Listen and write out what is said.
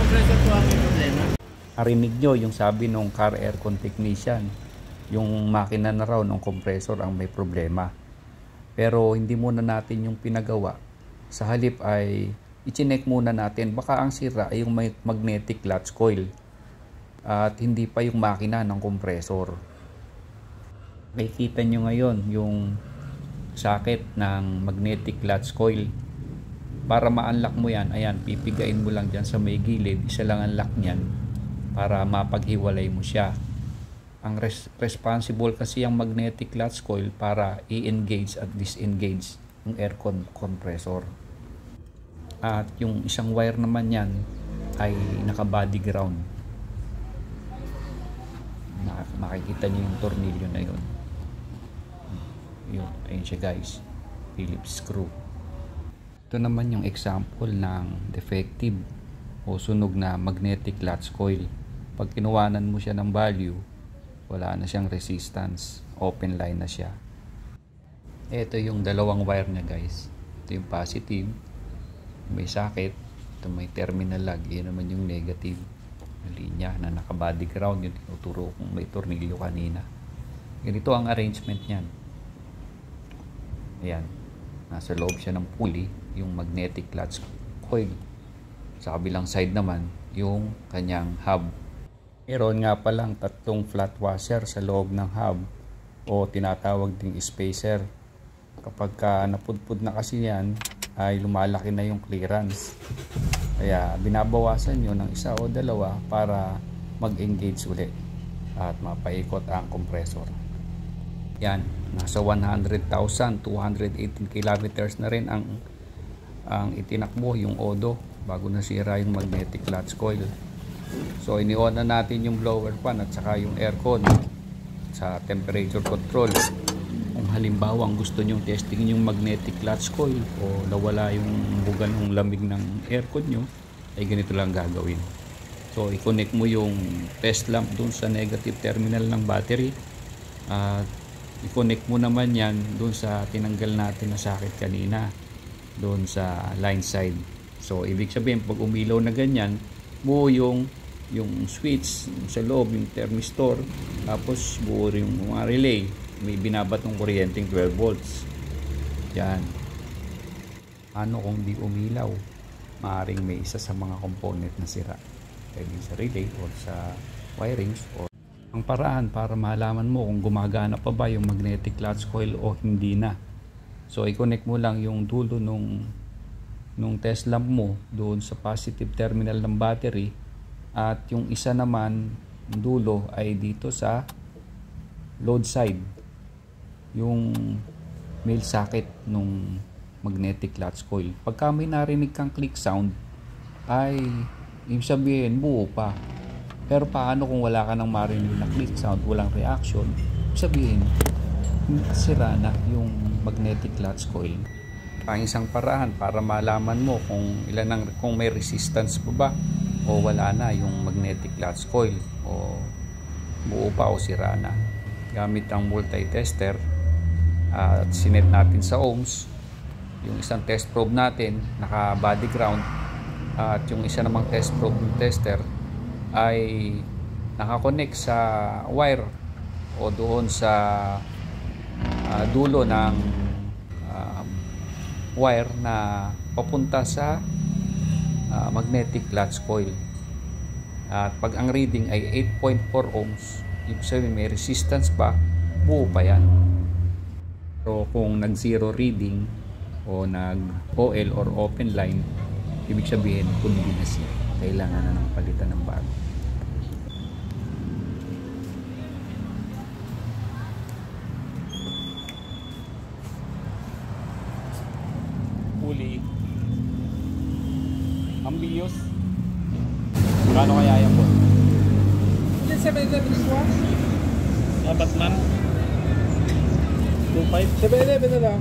compressor po ang may problema. Narinig nyo yung sabi nung car aircon technician, yung makina na raw ng compressor ang may problema. Pero hindi muna natin yung pinagawa. Sa halip ay i-check muna natin, baka ang sira ay yung magnetic clutch coil at hindi pa yung makina ng compressor. Makikita nyo ngayon yung socket ng magnetic clutch coil. Para ma-unlock mo yan, ayan, pipigain mo lang dyan sa may gilid, isa lang ang lock nyan para mapaghiwalay mo siya. Ang responsible kasi ang magnetic clutch coil para i-engage at disengage yung aircon compressor. At yung isang wire naman yan ay naka-body ground. Makikita nyo yung tornilyo na yun. Yun, ayun siya guys, Phillips screw. Ito naman yung example ng defective o sunog na magnetic clutch coil. Pag kinuwanan mo siya ng value, wala na siyang resistance, open line na siya. Ito yung dalawang wire niya guys. Ito yung positive, may socket. Ito may terminal lag, yun naman yung negative na linya na naka-body ground, yung tinuturo kung may tornilyo kanina. Ganito ang arrangement niyan. Ayan, nasa loob siya ng pulley, yung magnetic clutch coil. Sa kabilang side naman, yung kanyang hub. Meron nga palang tatlong flat washer sa loob ng hub o tinatawag ding spacer. Kapag napudpud na kasi yan, ay lumalaki na yung clearance. Kaya binabawasan nyo ng isa o dalawa para mag-engage ulit at mapaikot ang compressor. Yan, nasa 100,218 kilometers na rin ang itinakbo yung Odo bago nasira yung magnetic clutch coil. So ini-on na natin yung blower fan at saka yung aircon sa temperature control. Kung halimbawa ang gusto nyong testing yung magnetic clutch coil o nawala yung buga ng lamig ng aircon nyo, ay ganito lang gagawin. So i-connect mo yung test lamp dun sa negative terminal ng battery at i-connect mo naman yan dun sa tinanggal natin na socket kanina dun sa line side. So ibig sabihin pag umilaw na ganyan, buo yung switch sa loob, yung thermistor, tapos buo yung mga relay, may binabatong kuryenteng 12 volts. Yan. Ano kung di umilaw? Maaring may isa sa mga component na sira, pwede sa relay o sa wirings. O ang paraan para malaman mo kung gumagana pa ba yung magnetic clutch coil o hindi na. So i-connect mo lang yung dulo nung test lamp mo doon sa positive terminal ng battery at yung isa naman dulo ay dito sa load side, yung male socket nung magnetic clutch coil. Pagka may narinig kang click sound ay ibig sabihin buo pa. Pero paano kung wala ka nang marinig na click sound, walang reaction, ibig sabihin sira na yung magnetic clutch coil. Ang isang paraan para malaman mo kung may resistance pa ba o wala na yung magnetic clutch coil o buo pa o sira na, gamit ang multi-tester at sinet natin sa ohms. Yung isang test probe natin naka body ground at yung isa namang test probe ng tester ay nakakonect sa wire o doon sa dulo ng wire na papunta sa magnetic clutch coil. At pag ang reading ay 8.4 ohms, ibig sabihin may resistance pa, buo pa yan. So kung nag zero reading o nag OL or open line, ibig sabihin kundi na siya, kailangan na ng palitan ng bago. Pulley ambios. Kano kaya yan po? Ilan 7-Eleven is one? Apat man 2.5 7-Eleven na lang.